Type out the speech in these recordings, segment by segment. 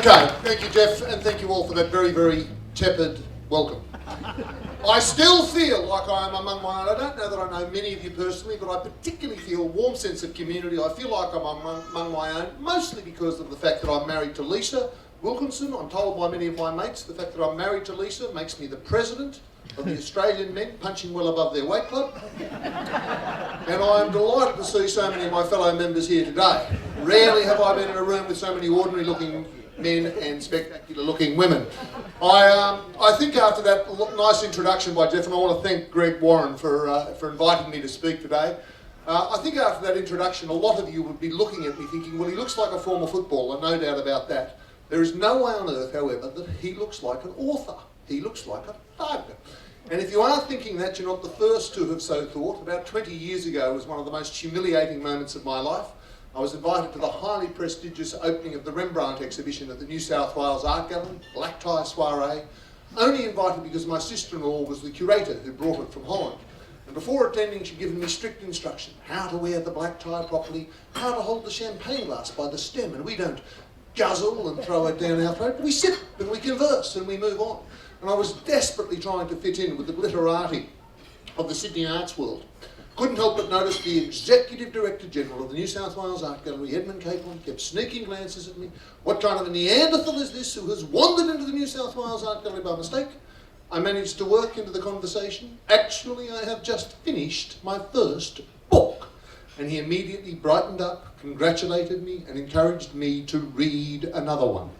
Okay, thank you, Jeff, and thank you all for that very, very tepid welcome. I still feel like I am among my own. I don't know that I know many of you personally, but I particularly feel a warm sense of community. I feel like I'm among my own, mostly because of the fact that I'm married to Lisa Wilkinson. I'm told by many of my mates the fact that I'm married to Lisa makes me the president of the Australian men punching well above their weight club. And I'm delighted to see so many of my fellow members here today. Rarely have I been in a room with so many ordinary looking men and spectacular looking women. I think after that nice introduction by Jeff, and I want to thank Greg Warren for inviting me to speak today. I think after that introduction, a lot of you would be looking at me thinking, well, he looks like a former footballer, no doubt about that. There is no way on earth, however, that he looks like an author. He looks like a thug. And if you are thinking that, you're not the first to have so thought. About 20 years ago was one of the most humiliating moments of my life. I was invited to the highly prestigious opening of the Rembrandt exhibition at the New South Wales Art Gallery, black tie soiree, only invited because my sister-in-law was the curator who brought it from Holland. And before attending, she'd given me strict instruction, how to wear the black tie properly, how to hold the champagne glass by the stem, and we don't guzzle and throw it down our throat, we sip and we converse and we move on. And I was desperately trying to fit in with the glitterati of the Sydney arts world. Couldn't help but notice the Executive Director General of the New South Wales Art Gallery, Edmund Capon, kept sneaking glances at me. What kind of a Neanderthal is this who has wandered into the New South Wales Art Gallery by mistake? I managed to work into the conversation. Actually, I have just finished my first book. And he immediately brightened up, congratulated me, and encouraged me to read another one.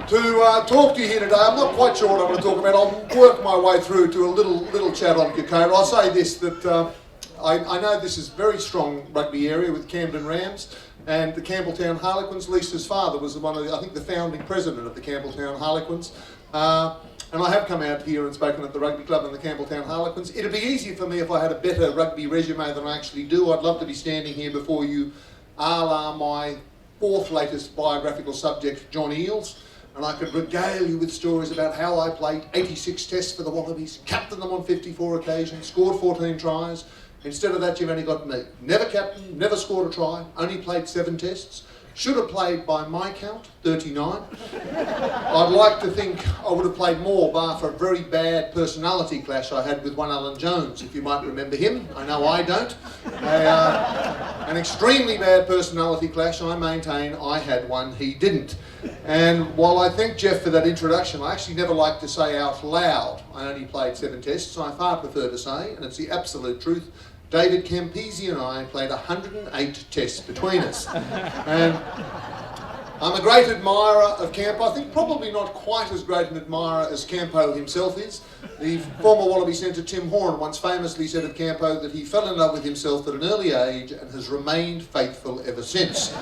To talk to you here today, I'm not quite sure what I'm going to talk about. I'll work my way through to a little chat on Cocoa. I'll say this, that I know this is a very strong rugby area with Camden Rams and the Campbelltown Harlequins. Lisa's father was one of the, I think, the founding president of the Campbelltown Harlequins. And I have come out here and spoken at the rugby club and the Campbelltown Harlequins. It'd be easier for me if I had a better rugby resume than I actually do. I'd love to be standing here before you a la my fourth latest biographical subject, John Eales. And I could regale you with stories about how I played 86 tests for the Wallabies, captained them on 54 occasions, scored 14 tries. Instead of that, you've only got me. Never captained, never scored a try, only played 7 tests. Should have played, by my count, 39. I'd like to think I would have played more, bar for a very bad personality clash I had with one Alan Jones, if you might remember him. I know I don't. An extremely bad personality clash. I maintain I had one, he didn't. And while I thank Jeff for that introduction, I actually never like to say out loud I only played 7 tests. I far prefer to say, and it's the absolute truth, David Campese and I played 108 tests between us. And I'm a great admirer of Campo. I think probably not quite as great an admirer as Campo himself is. The former Wallaby centre Tim Horan once famously said of Campo that he fell in love with himself at an early age and has remained faithful ever since.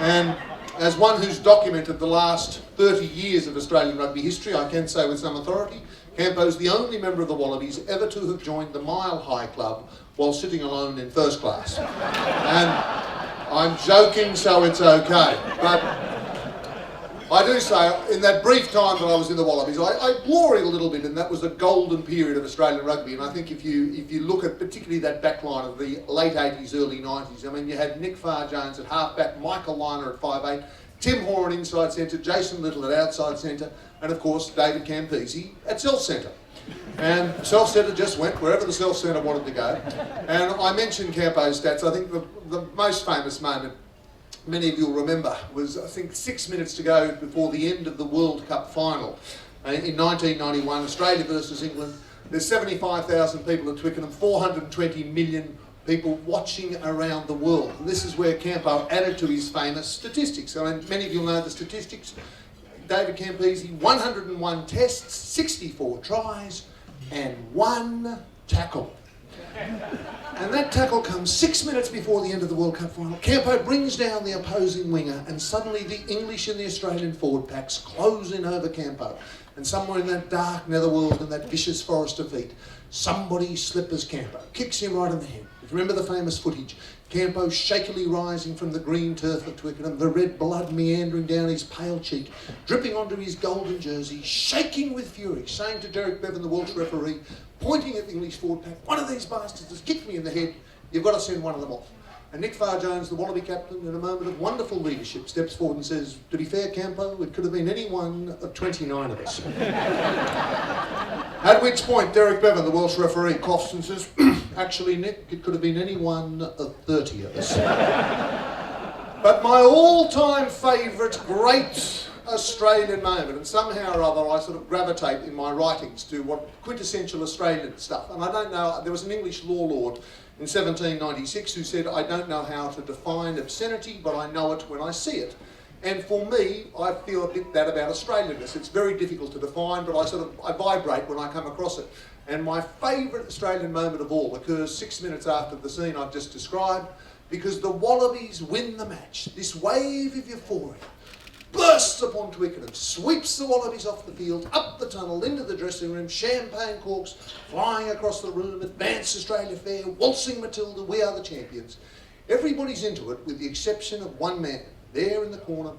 And as one who's documented the last 30 years of Australian rugby history, I can say with some authority, Campo's the only member of the Wallabies ever to have joined the Mile High Club while sitting alone in first class. And I'm joking, so it's okay. But I do say, in that brief time that I was in the Wallabies, I gloried a little bit, and that was a golden period of Australian rugby. And I think if you look at particularly that back line of the late 80s, early 90s, I mean, you had Nick Farr-Jones at halfback, Michael Liner at 5'8", Tim Horan inside centre, Jason Little at outside centre, and of course David Campese at self-centre. And self-centre just went wherever the self-centre wanted to go. And I mentioned Campo's stats. I think the most famous moment, many of you will remember, was I think 6 minutes to go before the end of the World Cup final. In 1991, Australia versus England. There's 75,000 people at Twickenham, 420 million people watching around the world. And this is where Campo added to his famous statistics. I mean, many of you will know the statistics. David Campese, 101 tests, 64 tries, and 1 tackle. And that tackle comes 6 minutes before the end of the World Cup final. Campo brings down the opposing winger, and suddenly the English and the Australian forward packs close in over Campo. And somewhere in that dark netherworld, in that vicious forest of feet, somebody slippers Campo, kicks him right in the head. Remember the famous footage? Campo shakily rising from the green turf of Twickenham, the red blood meandering down his pale cheek, dripping onto his golden jersey, shaking with fury, saying to Derek Bevan, the Welsh referee, pointing at the English forward pack, one of these bastards has kicked me in the head, you've got to send one of them off. And Nick Farr-Jones, the Wallaby captain, in a moment of wonderful leadership, steps forward and says, "To be fair, Campo, it could have been any one of 29 of us." At which point, Derek Bevan, the Welsh referee, coughs and says, "Actually, Nick, it could have been any one of 30 of us." But my all-time favourite great Australian moment, and somehow or other I sort of gravitate in my writings to what quintessential Australian stuff, and I don't know, there was an English law lord in 1796 who said, "I don't know how to define obscenity, but I know it when I see it." And for me, I feel a bit that about Australianness. It's very difficult to define, but I vibrate when I come across it. And my favourite Australian moment of all occurs 6 minutes after the scene I've just described, because the Wallabies win the match. This wave of euphoria bursts upon Twickenham, sweeps the Wallabies off the field, up the tunnel, into the dressing room, champagne corks flying across the room, advance Australia fair, waltzing Matilda, we are the champions. Everybody's into it with the exception of one man. There in the corner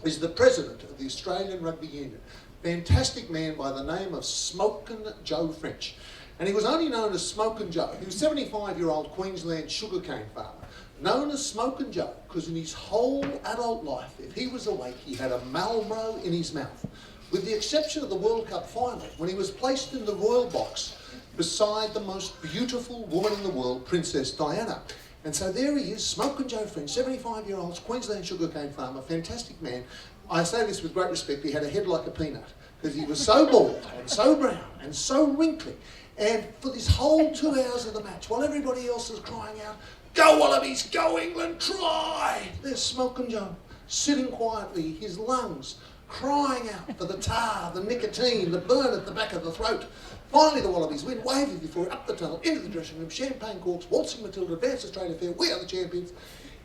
is the president of the Australian Rugby Union, fantastic man by the name of Smokin' Joe French. And he was only known as Smokin' Joe. He was a 75-year-old Queensland sugarcane farmer, known as Smokin' Joe because in his whole adult life, if he was awake, he had a Marlboro in his mouth, with the exception of the World Cup final, when he was placed in the royal box beside the most beautiful woman in the world, Princess Diana. And so there he is, Smokin' Joe French, 75-year-old Queensland sugarcane farmer, fantastic man. I say this with great respect, he had a head like a peanut, because he was so bald and so brown and so wrinkly. And for this whole 2 hours of the match, while everybody else is crying out, "Go Wallabies, go England, try!" there's Smokin' Joe, sitting quietly, his lungs crying out for the tar, the nicotine, the burn at the back of the throat. Finally the Wallabies win, waving before up the tunnel, into the dressing room, champagne corks, waltzing Matilda, advance Australia fair, we are the champions.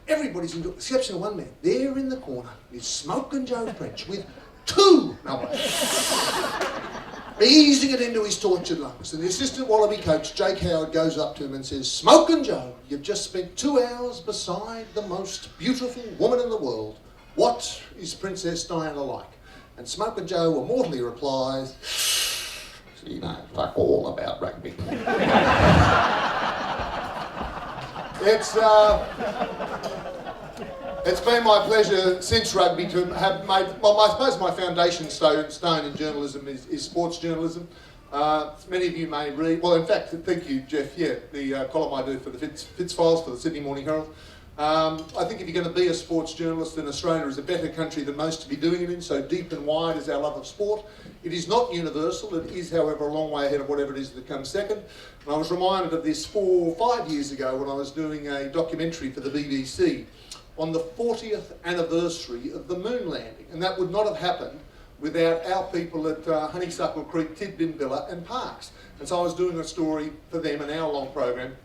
Everybody's into it, exception of one man. There in the corner is Smokin' Joe French with 2 Melbourne. Easing it into his tortured lungs. And the assistant Wallaby coach, Jake Howard, goes up to him and says, "Smokin' Joe, you've just spent 2 hours beside the most beautiful woman in the world. What is Princess Diana like?" And Smokin' Joe immortally replies, "She knows fuck all about rugby." It's been my pleasure since rugby to have made, well, I suppose my foundation stone in journalism is sports journalism. Many of you may read, well in fact, thank you Jeff, yeah, the column I do for the Fitz Files for the Sydney Morning Herald. I think if you're going to be a sports journalist, then Australia is a better country than most to be doing it in, so deep and wide is our love of sport. It is not universal, it is however a long way ahead of whatever it is that comes second. And I was reminded of this 4 or 5 years ago when I was doing a documentary for the BBC on the 40th anniversary of the moon landing, and that would not have happened without our people at Honeysuckle Creek, Tidbin Villa and Parks. And so I was doing a story for them, an hour-long program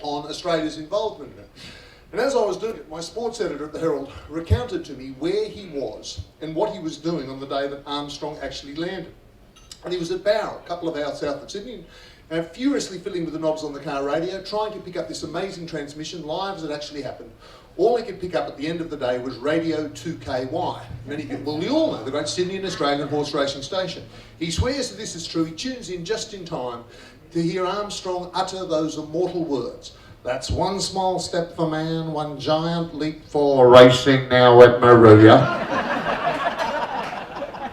on Australia's involvement in it. And as I was doing it, my sports editor at the Herald recounted to me where he was and what he was doing on the day that Armstrong actually landed. And he was at Bowra, a couple of hours south of Sydney, and furiously fiddling with the knobs on the car radio, trying to pick up this amazing transmission live as it actually happened. All he could pick up at the end of the day was Radio 2KY. Many people, well, we all know the great Sydney and Australian horse racing station. He swears that this is true. He tunes in just in time to hear Armstrong utter those immortal words. "That's one small step for man, one giant leap for racing now at Moruya."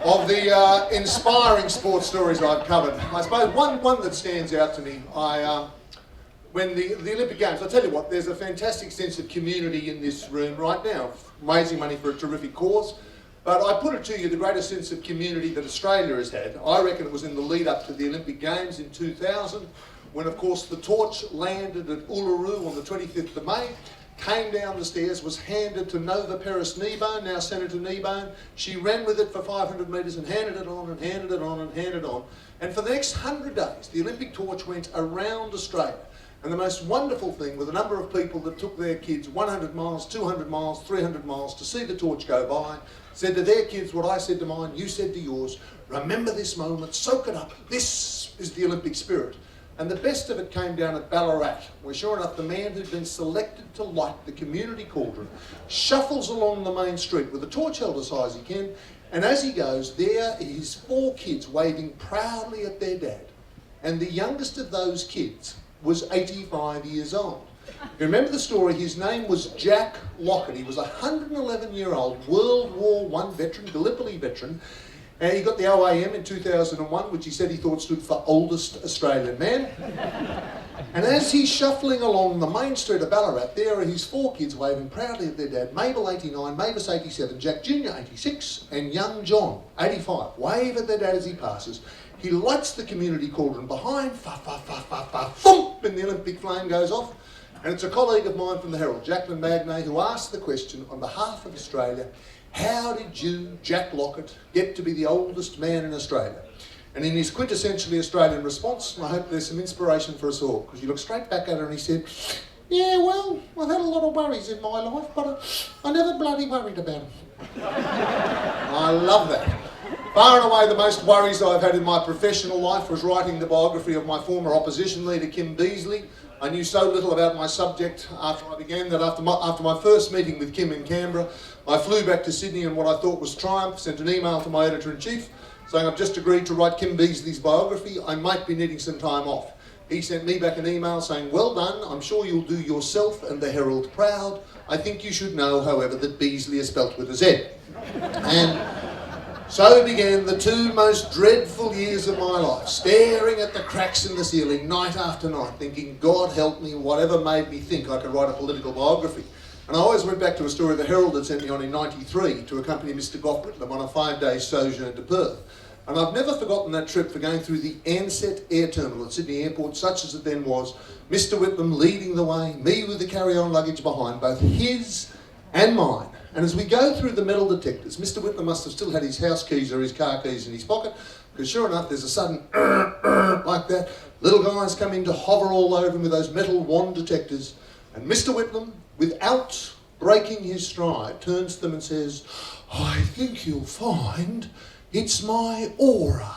Of the inspiring sports stories I've covered, I suppose one that stands out to me, when the Olympic Games, I'll tell you what, there's a fantastic sense of community in this room right now, raising money for a terrific cause. But I put it to you, the greatest sense of community that Australia has had, I reckon it was in the lead up to the Olympic Games in 2000, when of course the torch landed at Uluru on the 25th of May, came down the stairs, was handed to Nova Peris-Kneebone, now Senator Kneebone. She ran with it for 500 metres and handed it on and handed it on and handed it on. And for the next 100 days, the Olympic torch went around Australia. And the most wonderful thing were the number of people that took their kids 100 miles, 200 miles, 300 miles to see the torch go by, said to their kids what I said to mine, you said to yours, remember this moment, soak it up, this is the Olympic spirit. And the best of it came down at Ballarat, where sure enough the man who'd been selected to light the community cauldron shuffles along the main street with a torch held as high as he can, and as he goes, there are his 4 kids waving proudly at their dad. And the youngest of those kids was 85 years old. You remember the story? His name was Jack Lockett. He was a 111-year-old World War I veteran, Gallipoli veteran. And he got the OAM in 2001, which he said he thought stood for Oldest Australian Man. And as he's shuffling along the main street of Ballarat, there are his 4 kids waving proudly at their dad. Mabel, 89, Mavis, 87, Jack Jr., 86, and young John, 85. Wave at their dad as he passes. He lights the community cauldron behind, thump, and the Olympic flame goes off. And it's a colleague of mine from the Herald, Jacqueline Magnay, who asked the question on behalf of Australia, how did you, Jack Lockett, get to be the oldest man in Australia? And in his quintessentially Australian response, I hope there's some inspiration for us all, because he looked straight back at her and he said, yeah, well, I've had a lot of worries in my life, but I never bloody worried about them. I love that. Far and away the most worries I've had in my professional life was writing the biography of my former opposition leader, Kim Beazley. I knew so little about my subject after I began that after my first meeting with Kim in Canberra, I flew back to Sydney and what I thought was triumph, sent an email to my editor-in-chief saying I've just agreed to write Kim Beazley's biography, I might be needing some time off. He sent me back an email saying, well done, I'm sure you'll do yourself and the Herald proud. I think you should know, however, that Beazley is spelt with a Z. And so began the 2 most dreadful years of my life, staring at the cracks in the ceiling night after night, thinking, God help me, whatever made me think I could write a political biography. And I always went back to a story the Herald had sent me on in '93 to accompany Mr. Gough Whitlam on a 5-day sojourn to Perth. And I've never forgotten that trip for going through the Ansett Air Terminal at Sydney Airport, such as it then was, Mr. Whitlam leading the way, me with the carry-on luggage behind, both his and mine. And as we go through the metal detectors, Mr. Whitlam must have still had his house keys or his car keys in his pocket, because sure enough, there's a sudden like that. Little guys come in to hover all over him with those metal wand detectors. And Mr. Whitlam, without breaking his stride, turns to them and says, I think you'll find it's my aura.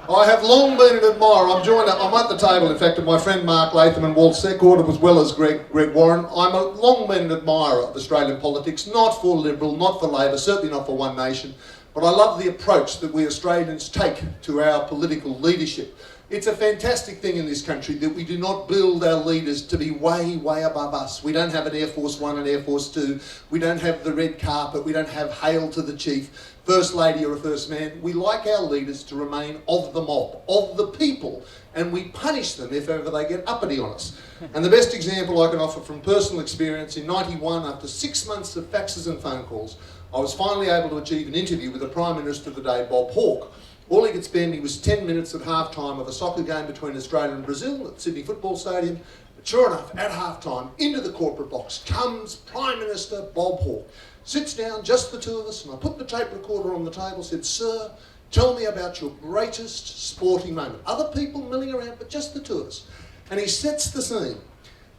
I have long been an admirer. I'm at the table, in fact, of my friend Mark Latham and Walt Secord, as well as Greg Warren. I'm a long been an admirer of Australian politics, not for Liberal, not for Labor, certainly not for One Nation, but I love the approach that we Australians take to our political leadership. It's a fantastic thing in this country that we do not build our leaders to be way, way above us. We don't have an Air Force One and Air Force Two. We don't have the red carpet. We don't have hail to the chief, First Lady or a First Man. We like our leaders to remain of the mob, of the people, and we punish them if ever they get uppity on us. And the best example I can offer from personal experience, in '91, after 6 months of faxes and phone calls, I was finally able to achieve an interview with the Prime Minister of the day, Bob Hawke. All he could spend, he was 10 minutes at half-time of a soccer game between Australia and Brazil at Sydney Football Stadium. But sure enough, at half-time, into the corporate box comes Prime Minister Bob Hawke. Sits down, just the 2 of us, and I put the tape recorder on the table, said, Sir, tell me about your greatest sporting moment. Other people milling around, but just the 2 of us. And he sets the scene.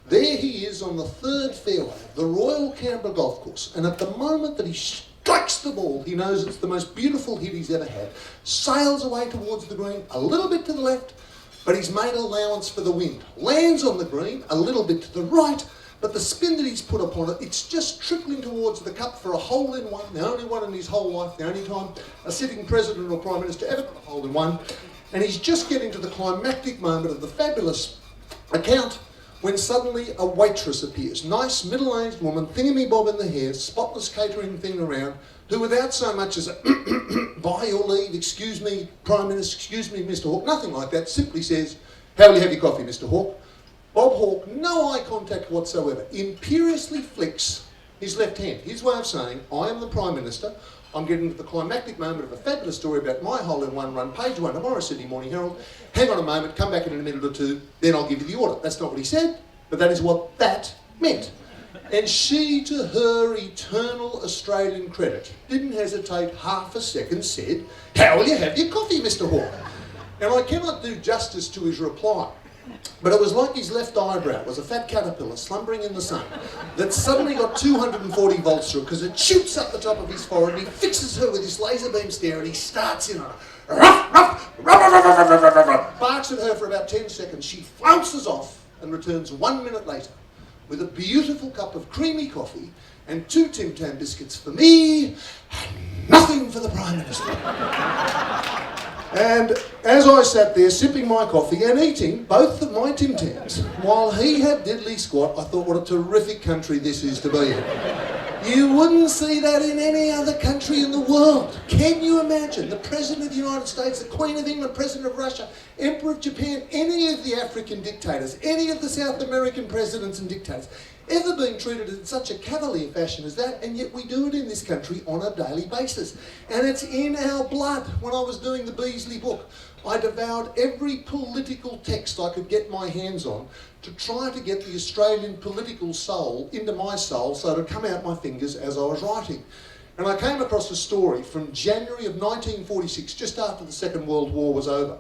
There he is on the 3rd fairway of the Royal Canberra Golf Course, and at the moment that he strikes the ball, he knows it's the most beautiful hit he's ever had, sails away towards the green, a little bit to the left, but he's made allowance for the wind. Lands on the green, a little bit to the right, but the spin that he's put upon it, it's just trickling towards the cup for a hole-in-one, the only one in his whole life, the only time a sitting president or prime minister ever got a hole-in-one, and he's just getting to the climactic moment of the fabulous account when suddenly a waitress appears. Nice, middle-aged woman, thingamy-bob in the hair, spotless catering thing around, who without so much as a by your leave, excuse me, Prime Minister, excuse me, Mr. Hawke, nothing like that, simply says, how will you have your coffee, Mr. Hawke? Bob Hawke, no eye contact whatsoever, imperiously flicks his left hand. His way of saying, I am the Prime Minister, I'm getting to the climactic moment of a fabulous story about my hole-in-one run, page 1 tomorrow, Sydney Morning Herald. Hang on a moment, come back in a minute or 2, then I'll give you the order. That's not what he said, but that is what that meant. And she, to her eternal Australian credit, didn't hesitate half a second, said, how will you have your coffee, Mr. Hawke? And I cannot do justice to his reply, but it was like his left eyebrow was a fat caterpillar slumbering in the sun that suddenly got 240 volts through because it shoots up the top of his forehead and he fixes her with his laser beam stare and he starts in on her. Barks at her for about 10 seconds. She flounces off and returns 1 minute later with a beautiful cup of creamy coffee and 2 Tim Tam biscuits for me and nothing for the Prime Minister. And as I sat there sipping my coffee and eating both of my Tim Tams, while he had diddly squat, I thought, what a terrific country this is to be in. You wouldn't see that in any other country in the world. Can you imagine the President of the United States, the Queen of England, President of Russia, Emperor of Japan, any of the African dictators, any of the South American presidents and dictators, ever been treated in such a cavalier fashion as that? And yet we do it in this country on a daily basis. And it's in our blood. When I was doing the Beazley book, I devoured every political text I could get my hands on to try to get the Australian political soul into my soul so it would come out my fingers as I was writing. And I came across a story from January of 1946, just after the Second World War was over,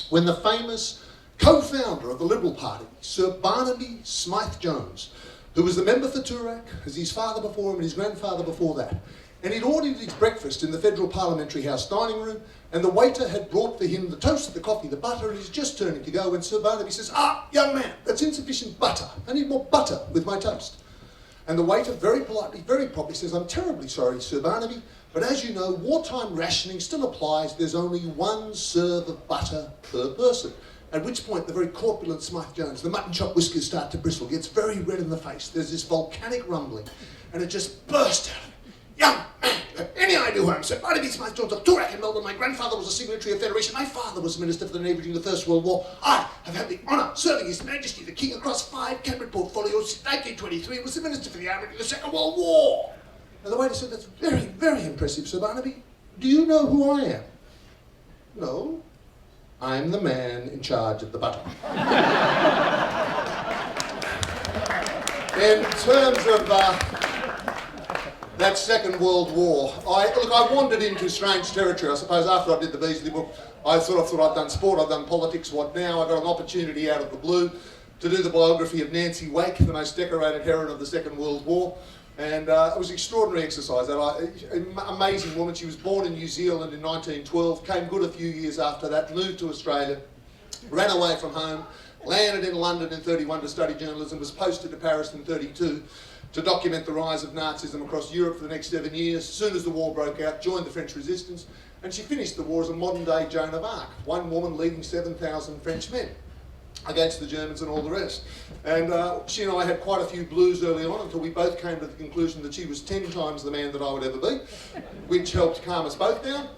when the famous co-founder of the Liberal Party, Sir Barnaby Smythe Jones, who was the member for Toorak, as his father before him and his grandfather before that, and he'd ordered his breakfast in the Federal Parliamentary House dining room, and the waiter had brought for him the toast, the coffee, the butter, and he's just turning to go when Sir Barnaby says, "Ah, young man, that's insufficient butter. I need more butter with my toast." And the waiter very politely, very properly says, "I'm terribly sorry, Sir Barnaby, but as you know, wartime rationing still applies. There's only one serve of butter per person." At which point the very corpulent Smythe Jones, the mutton chop whiskers start to bristle, gets very red in the face. There's this volcanic rumbling, and it just burst out. "Young man, any idea who I am? Sir Barnaby Smythe Jones of Toorak in Melbourne. My grandfather was a signatory of Federation. My father was the Minister for the Navy during the First World War. I have had the honour of serving His Majesty the King across 5 cabinet portfolios since 1923 and was the Minister for the Army during the Second World War." And the waiter said, "That's very, very impressive, Sir Barnaby. Do you know who I am?" "No. I'm the man in charge of the butter." In terms of that Second World War, I wandered into strange territory. I suppose after I did the Beazley book, I sort of thought I'd done sport, I've done politics. What now? I got an opportunity out of the blue to do the biography of Nancy Wake, the most decorated heroine of the Second World War. And it was extraordinary exercise. Amazing woman. She was born in New Zealand in 1912, came good a few years after that, moved to Australia, ran away from home, landed in London in 31 to study journalism, was posted to Paris in 32 to document the rise of Nazism across Europe for the next 7 years. As soon as the war broke out, joined the French resistance, and she finished the war as a modern-day Joan of Arc, one woman leading 7,000 French men against the Germans and all the rest. And she and I had quite a few blues early on until we both came to the conclusion that she was 10 times the man that I would ever be, which helped calm us both down.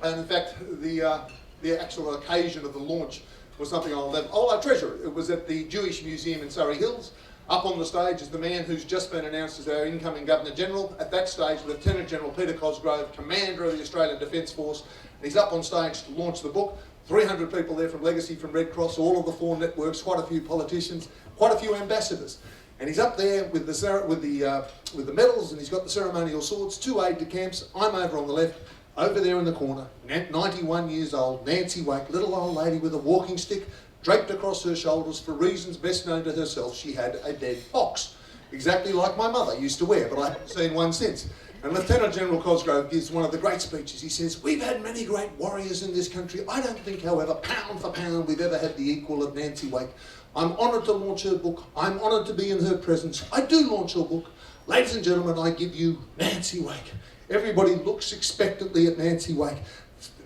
And in fact, the actual occasion of the launch was something I treasure. It was at the Jewish Museum in Surrey Hills. Up on the stage is the man who's just been announced as our incoming Governor General. At that stage, Lieutenant General Peter Cosgrove, Commander of the Australian Defence Force. And he's up on stage to launch the book. 300 people there from Legacy, from Red Cross, all of the 4 networks, quite a few politicians, quite a few ambassadors. And he's up there with the medals, and he's got the ceremonial swords, 2 aides-de-camps. I'm over on the left. Over there in the corner, 91 years old, Nancy Wake, little old lady with a walking stick, draped across her shoulders for reasons best known to herself. She had a dead fox, exactly like my mother used to wear, but I haven't seen one since. And Lieutenant General Cosgrove gives one of the great speeches. He says, "We've had many great warriors in this country. I don't think, however, pound for pound, we've ever had the equal of Nancy Wake. I'm honoured to launch her book. I'm honoured to be in her presence. I do launch her book. Ladies and gentlemen, I give you Nancy Wake." Everybody looks expectantly at Nancy Wake.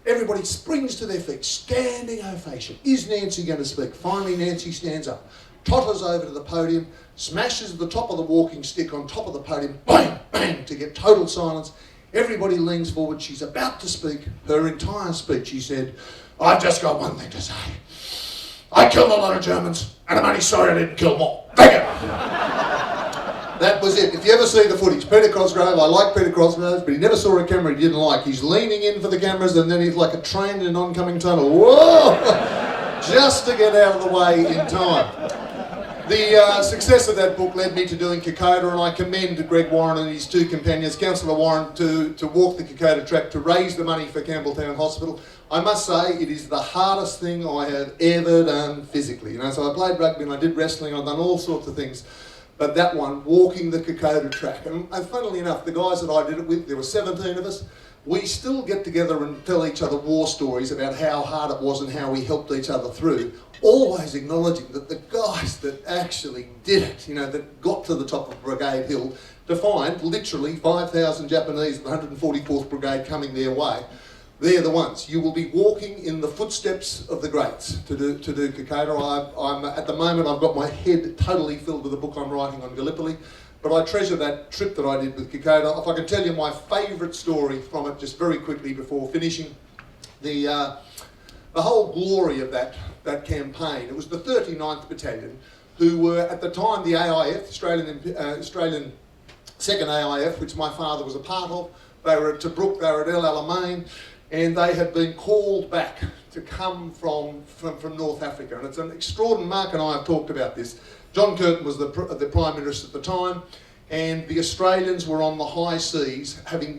Everybody springs to their feet, standing ovation. Is Nancy going to speak? Finally, Nancy stands up, totters over to the podium, smashes the top of the walking stick on top of the podium, bang, bang, to get total silence. Everybody leans forward. She's about to speak. Her entire speech, she said, "I've just got one thing to say. I killed a lot of Germans, and I'm only sorry I didn't kill more. Thank you." That was it. If you ever see the footage, Peter Cosgrove, I like Peter Cosgrove, but he never saw a camera he didn't like. He's leaning in for the cameras, and then he's like a train in an oncoming tunnel. Whoa! Just to get out of the way in time. The success of that book led me to doing Kokoda, and I commend Greg Warren and his 2 companions, Councillor Warren, to walk the Kokoda track to raise the money for Campbelltown Hospital. I must say, it is the hardest thing I have ever done physically. So I played rugby and I did wrestling, I've done all sorts of things. But that one, walking the Kokoda track, and funnily enough, the guys that I did it with, there were 17 of us, we still get together and tell each other war stories about how hard it was and how we helped each other through, always acknowledging that the guys that actually did it, that got to the top of Brigade Hill to find literally 5,000 Japanese, the 144th Brigade coming their way, They're the ones. You will be walking in the footsteps of the greats to do Kokoda. I'm at the moment, I've got my head totally filled with the book I'm writing on Gallipoli, but I treasure that trip that I did with Kokoda. If I can tell you my favourite story from it just very quickly before finishing, the whole glory of that campaign, it was the 39th Battalion, who were at the time the AIF, Australian Second AIF, which my father was a part of. They were at Tobruk, they were at El Alamein, and they had been called back to come from North Africa. And it's an extraordinary, Mark and I have talked about this. John Curtin was the Prime Minister at the time, and the Australians were on the high seas, having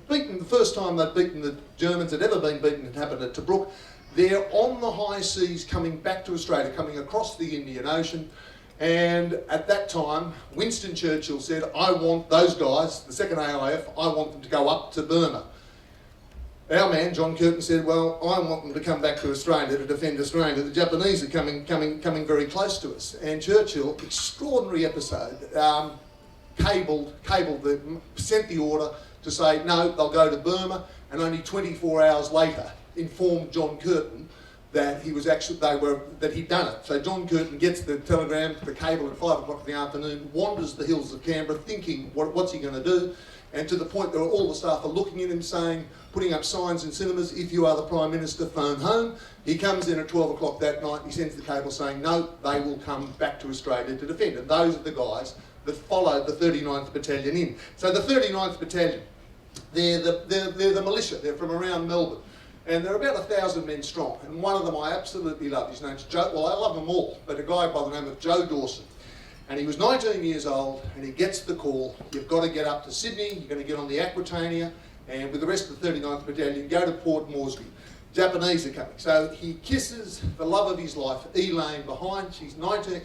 beaten, the first time they'd beaten the Germans had ever been beaten, it happened at Tobruk. They're on the high seas coming back to Australia, coming across the Indian Ocean. And at that time, Winston Churchill said, I want those guys, the second AIF, I want them to go up to Burma. Our man, John Curtin, said, well, I want them to come back to Australia to defend Australia. The Japanese are coming very close to us. And Churchill, extraordinary episode, sent the order to say, no, they'll go to Burma, and only 24 hours later informed John Curtin that he was that he'd done it. So John Curtin gets the telegram, the cable at 5 o'clock in the afternoon, wanders the hills of Canberra thinking, what's he going to do? And to the point that all the staff are looking at him saying, putting up signs in cinemas, if you are the Prime Minister, phone home. He comes in at 12 o'clock that night, he sends the cable saying, no, they will come back to Australia to defend. And those are the guys that followed the 39th Battalion in. So the 39th Battalion, they're the militia, they're from around Melbourne. And they're about 1,000 men strong. And one of them I absolutely love, his name's Joe, well I love them all, but a guy by the name of Joe Dawson. And he was 19 years old, and he gets the call, you've got to get up to Sydney, you're going to get on the Aquitania, and with the rest of the 39th Battalion, go to Port Moresby. Japanese are coming. So he kisses the love of his life, Elaine, behind. She's 19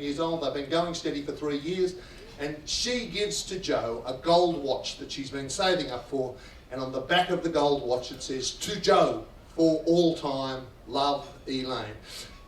years old, they've been going steady for 3 years, and she gives to Joe a gold watch that she's been saving up for, and on the back of the gold watch it says, to Joe, for all time, love, Elaine.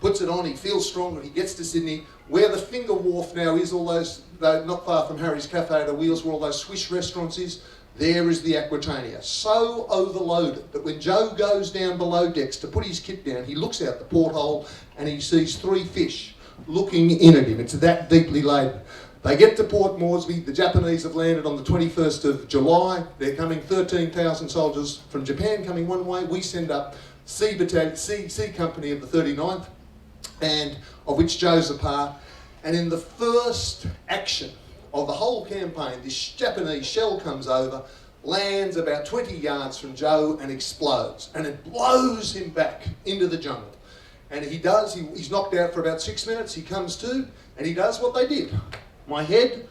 Puts it on, he feels stronger, he gets to Sydney, where the Finger Wharf now is, all those, not far from Harry's Cafe at the Wheels, where all those Swiss restaurants is, there is the Aquitania. So overloaded that when Joe goes down below decks to put his kit down, he looks out the porthole and he sees 3 fish looking in at him. It's that deeply laden. They get to Port Moresby, the Japanese have landed on the 21st of July, they're coming 13,000 soldiers from Japan coming one way, we send up C Company of the 39th, and of which Joe's a part, and in the first action of the whole campaign, this Japanese shell comes over, lands about 20 yards from Joe and explodes, and it blows him back into the jungle. And he does, he's knocked out for about 6 minutes, he comes to, and he does what they did. My head,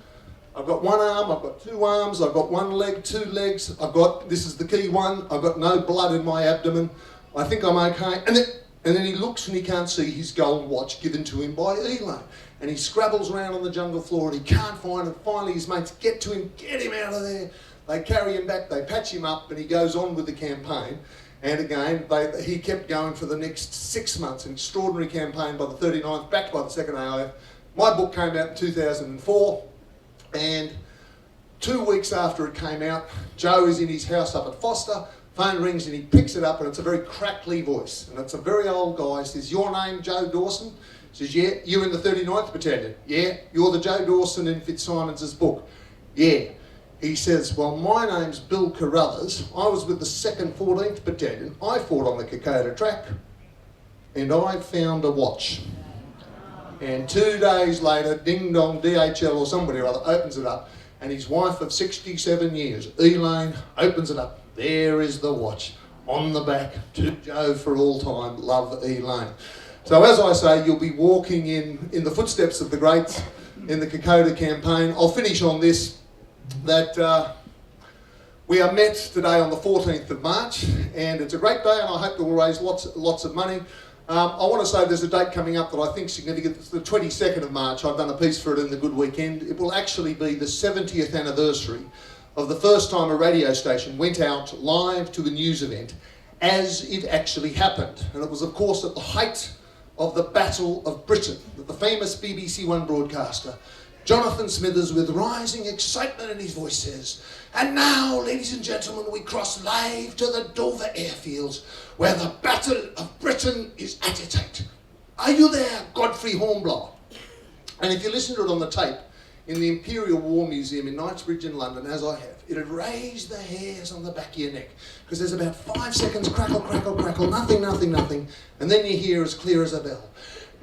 I've got 1 arm, I've got 2 arms, I've got 1 leg, 2 legs, I've got, this is the key one, I've got no blood in my abdomen, I think I'm okay. And then he looks and he can't see his gold watch given to him by Elaine. And he scrabbles around on the jungle floor and he can't find it. Finally his mates get to him, get him out of there. They carry him back, they patch him up, and he goes on with the campaign. And again, he kept going for the next 6 months, an extraordinary campaign by the 39th, backed by the 2nd AIF. My book came out in 2004, and 2 weeks after it came out, Joe is in his house up at Foster, phone rings and he picks it up, and it's a very crackly voice, and it's a very old guy. He says, your name Joe Dawson? He says, yeah. You're in the 39th Battalion? Yeah. You're the Joe Dawson in FitzSimons' book? Yeah. He says, well, my name's Bill Carruthers, I was with the 2nd 14th Battalion, I fought on the Kokoda track, and I found a watch. And 2 days later, ding dong, DHL or somebody or other opens it up, and his wife of 67 years, Elaine, opens it up. There is the watch on the back, to Joe for all time, love, Elaine. So as I say, you'll be walking in the footsteps of the greats in the Kokoda campaign. I'll finish on this, that we are met today on the 14th of March, and it's a great day, and I hope that we'll raise lots of money. I want to say there's a date coming up that I think is significant. It's the 22nd of March. I've done a piece for it in the Good Weekend. It will actually be the 70th anniversary of the first time a radio station went out live to a news event as it actually happened. And it was, of course, at the height of the Battle of Britain that the famous BBC One broadcaster Jonathan Smithers, with rising excitement in his voice, says, "And now, ladies and gentlemen, we cross live to the Dover airfields, where the Battle of Britain is at its height. Are you there, Godfrey Hornblower?" And if you listen to it on the tape, in the Imperial War Museum in Knightsbridge in London, as I have, it'd raise the hairs on the back of your neck, because there's about 5 seconds, crackle, crackle, crackle, nothing, nothing, nothing, and then you hear as clear as a bell,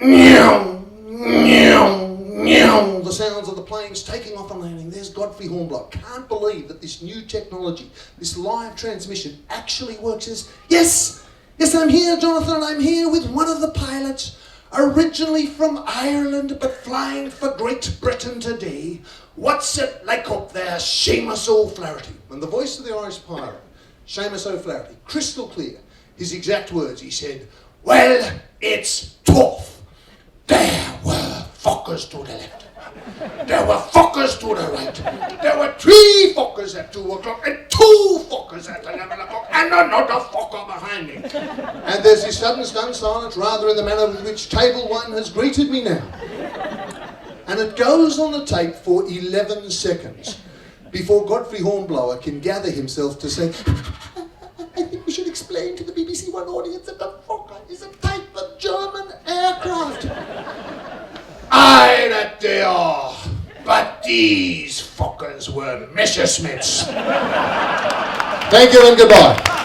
meow, meow, meow, the sounds of the planes taking off and landing. There's Godfrey Hornblower. Can't believe that this new technology, this live transmission, actually works. Yes, I'm here, Jonathan, and I'm here with one of the pilots, originally from Ireland, but flying for Great Britain today. What's it like up there, Seamus O'Flaherty? And the voice of the Irish pirate, Seamus O'Flaherty, crystal clear, his exact words, he said, "Well, it's tough. There were fuckers to the left. There were fuckers to the right. There were 3 fuckers at 2 o'clock and 2 fuckers at 11 o'clock and another fucker behind me." And there's this sudden stunned silence, rather in the manner with which Table 1 has greeted me now. And it goes on the tape for 11 seconds before Godfrey Hornblower can gather himself to say, "I think we should explain to the BBC One audience that the Fokker is a type of German aircraft." Aye, that they are. But these fuckers were Messerschmitts. Thank you and goodbye.